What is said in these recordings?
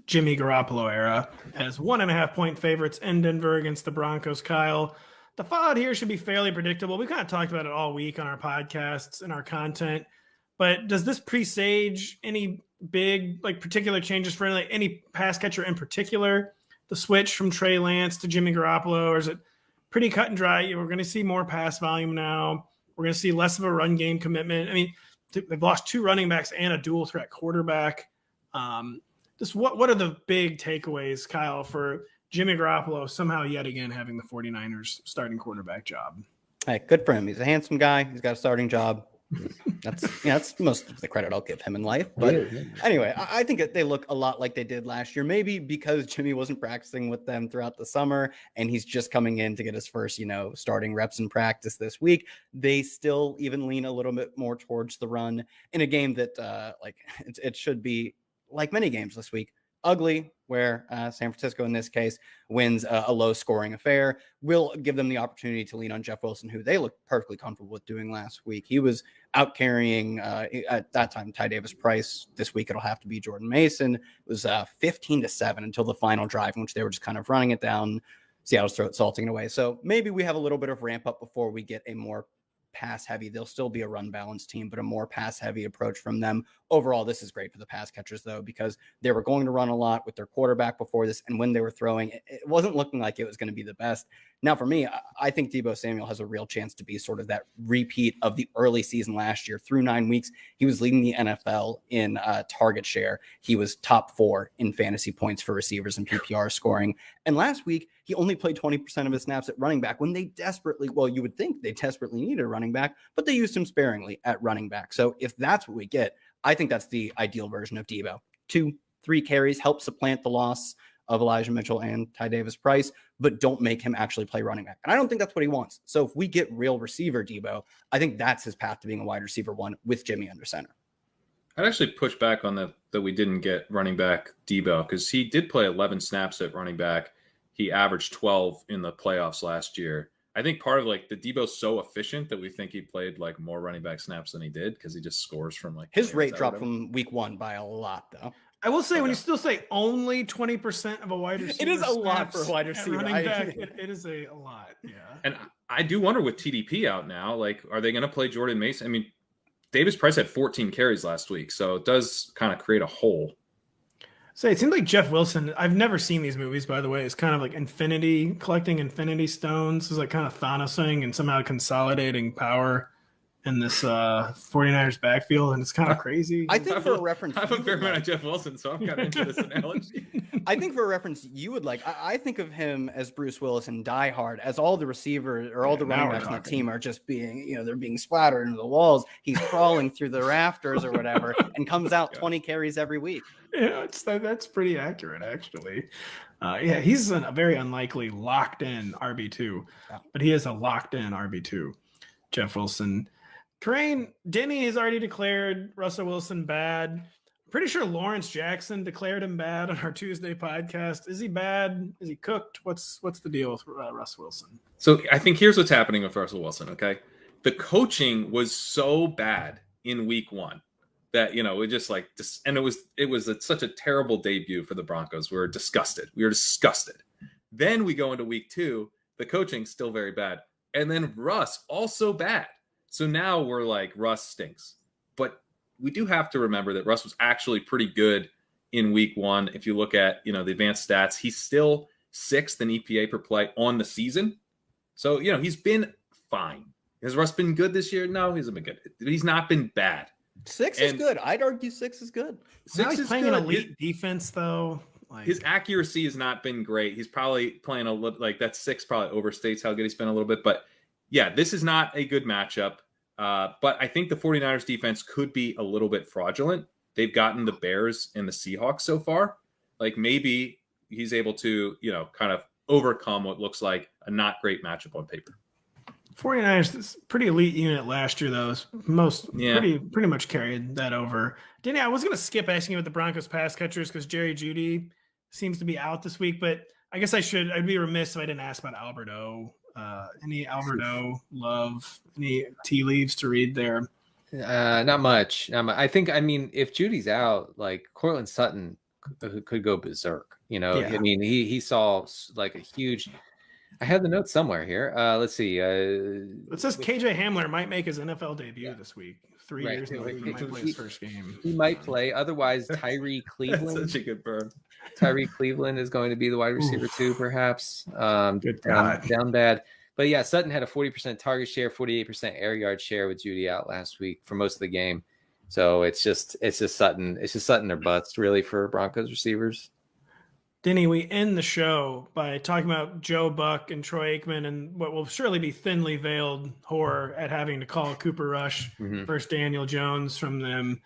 Jimmy Garoppolo era as 1.5-point favorites in Denver against the Broncos. Kyle, the fallout here should be fairly predictable. We kind of talked about it all week on our podcasts and our content, but does this presage any big, particular changes for any pass catcher in particular? The switch from Trey Lance to Jimmy Garoppolo, or is it pretty cut and dry? We're going to see more pass volume now. We're going to see less of a run game commitment. I mean, they've lost 2 running backs and a dual threat quarterback. Just what are the big takeaways, Kyle, for Jimmy Garoppolo somehow yet again having the 49ers starting quarterback job? Hey, good for him. He's a handsome guy. He's got a starting job. That's most of the credit I'll give him in life. But anyway, I think that they look a lot like they did last year, maybe because Jimmy wasn't practicing with them throughout the summer and he's just coming in to get his first, starting reps in practice this week. They still even lean a little bit more towards the run in a game that it should be like many games this week. Ugly, where San Francisco in this case wins a low scoring affair, will give them the opportunity to lean on Jeff Wilson, who they looked perfectly comfortable with doing last week. He was out carrying at that time Ty Davis Price. This week it'll have to be Jordan Mason. It was 15-7 until the final drive, in which they were just kind of running it down. Seattle's salting it away. So maybe we have a little bit of ramp up before we get a more pass heavy. They'll still be a run balanced team, but a more pass heavy approach from them. Overall, this is great for the pass catchers though, because they were going to run a lot with their quarterback before this. And when they were throwing, it wasn't looking like it was going to be the best. Now for me, I think Deebo Samuel has a real chance to be sort of that repeat of the early season last year. Through 9 weeks, he was leading the NFL in target share. He was top 4 in fantasy points for receivers and PPR scoring. And last week, he only played 20% of his snaps at running back when they you would think they desperately needed a running back, but they used him sparingly at running back. So if that's what we get, I think that's the ideal version of Deebo. 2-3 carries, help supplant the loss of Elijah Mitchell and Ty Davis Price, but don't make him actually play running back. And I don't think that's what he wants. So if we get real receiver Deebo, I think that's his path to being a wide receiver 1 with Jimmy under center. I'd actually push back on that we didn't get running back Deebo, because he did play 11 snaps at running back. He averaged 12 in the playoffs last year. I think part of the Deebo's so efficient that we think he played more running back snaps than he did, because he just scores from his rate dropped from week 1 by a lot though. I will say, when you still say only 20% of a wide receiver, it is a lot for a wide receiver. It is a lot, yeah. And I do wonder, with TDP out now, are they going to play Jordan Mason? I mean, Davis Price had 14 carries last week, so it does kind of create a hole. So it seems like Jeff Wilson, I've never seen these movies, by the way, is kind of collecting infinity stones, is kind of Thanosing and somehow consolidating power in this 49ers backfield, and it's kind of crazy. I think for a reference, I have a fair amount of Jeff Wilson, so I'm kind of into this analogy. I think for a reference, you would I think of him as Bruce Willis in Die Hard, as all the receivers or all the running backs on the team are just being, they're being splattered into the walls. He's crawling through the rafters or whatever, and comes out 20 carries every week. Yeah, that's pretty accurate, actually. He's a very unlikely locked-in RB2, but he is a locked-in RB2, Jeff Wilson. Kerrane, Denny has already declared Russell Wilson bad. Pretty sure Lawrence Jackson declared him bad on our Tuesday podcast. Is he bad? Is he cooked? What's the deal with Russell Wilson? So I think here's what's happening with Russell Wilson, okay? The coaching was so bad in week 1 that, it just and it was such a terrible debut for the Broncos. We were disgusted. Then we go into week 2, the coaching's still very bad. And then Russ, also bad. So now we're Russ stinks. But we do have to remember that Russ was actually pretty good in week 1. If you look at, the advanced stats, he's still 6th in EPA per play on the season. So, he's been fine. Has Russ been good this year? No, he hasn't been good. He's not been bad. 6 is good. I'd argue 6 is good. 6 is playing an elite defense, though. His accuracy has not been great. He's probably playing a little, that 6 probably overstates how good he's been a little bit. But yeah, this is not a good matchup. But I think the 49ers defense could be a little bit fraudulent. They've gotten the Bears and the Seahawks so far. Maybe he's able to, kind of overcome what looks like a not great matchup on paper. 49ers, this pretty elite unit last year, though. Pretty much carried that over. Danny, I was going to skip asking you about the Broncos pass catchers because Jerry Jeudy seems to be out this week, but I guess I'd be remiss if I didn't ask about Albert O. Any Albert O love? Any tea leaves to read there? Not much. I think, if Judy's out, Cortland Sutton could go berserk. You know, Yeah. I mean, he saw like a huge. I have the notes somewhere here. Let's see. It says KJ Hamler might make his NFL debut this week. 3 Right. years in the league, he might play his first game. He might play. Otherwise, Tyree Cleveland. That's such a good burn. Tyree Cleveland is going to be the wide receiver too, perhaps. Good God. Down bad. But yeah, Sutton had a 40% target share, 48% air yard share with Judy out last week for most of the game. So it's just Sutton. It's just Sutton or bust really for Broncos receivers. Denny, we end the show by talking about Joe Buck and Troy Aikman and what will surely be thinly veiled horror at having to call Cooper Rush versus Daniel Jones from them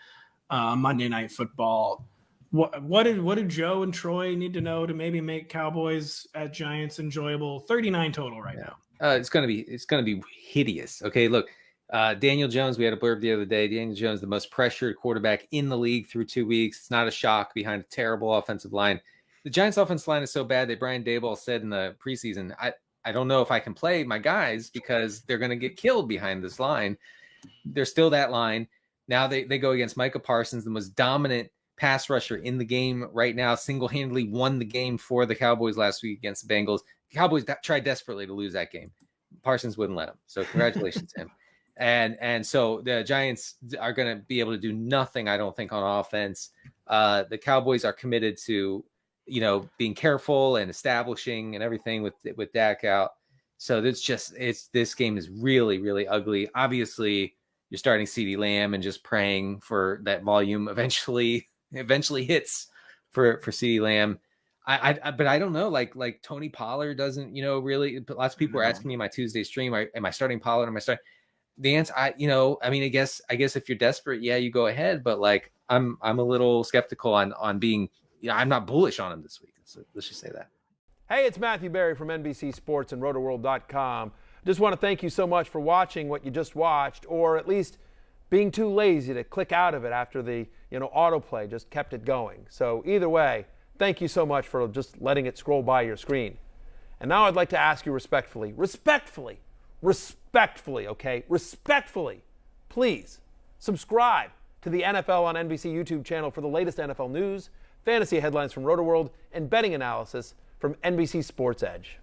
Monday Night Football. What did Joe and Troy need to know to maybe make Cowboys at Giants enjoyable? 39 total right now. It's gonna be hideous. Okay, look, Daniel Jones. We had a blurb the other day. Daniel Jones, the most pressured quarterback in the league through 2 weeks. It's not a shock behind a terrible offensive line. The Giants' offensive line is so bad that Brian Daboll said in the preseason, I don't know if I can play my guys because they're going to get killed behind this line. They're still that line. Now they go against Micah Parsons, the most dominant pass rusher in the game right now, single-handedly won the game for the Cowboys last week against the Bengals. The Cowboys tried desperately to lose that game. Parsons wouldn't let him. So congratulations to him. And so the Giants are going to be able to do nothing, I don't think, on offense. The Cowboys are committed to being careful and establishing and everything with Dak out. So this game is really, really ugly. Obviously, you're starting CeeDee Lamb and just praying for that volume eventually hits for CeeDee Lamb. But I don't know, like Tony Pollard doesn't, really. Lots of people were asking me in my Tuesday stream, am I starting Pollard? Am I starting? The answer, I guess if you're desperate, yeah, you go ahead. But like, I'm a little skeptical on being. I'm not bullish on him this week. So let's just say that. Hey, it's Matthew Berry from NBC Sports and Rotoworld.com. Just want to thank you so much for watching what you just watched, or at least being too lazy to click out of it after the autoplay just kept it going. So either way, thank you so much for just letting it scroll by your screen. And now I'd like to ask you respectfully, okay, please subscribe to the NFL on NBC YouTube channel for the latest NFL news, fantasy headlines from Rotoworld, and betting analysis from NBC Sports Edge.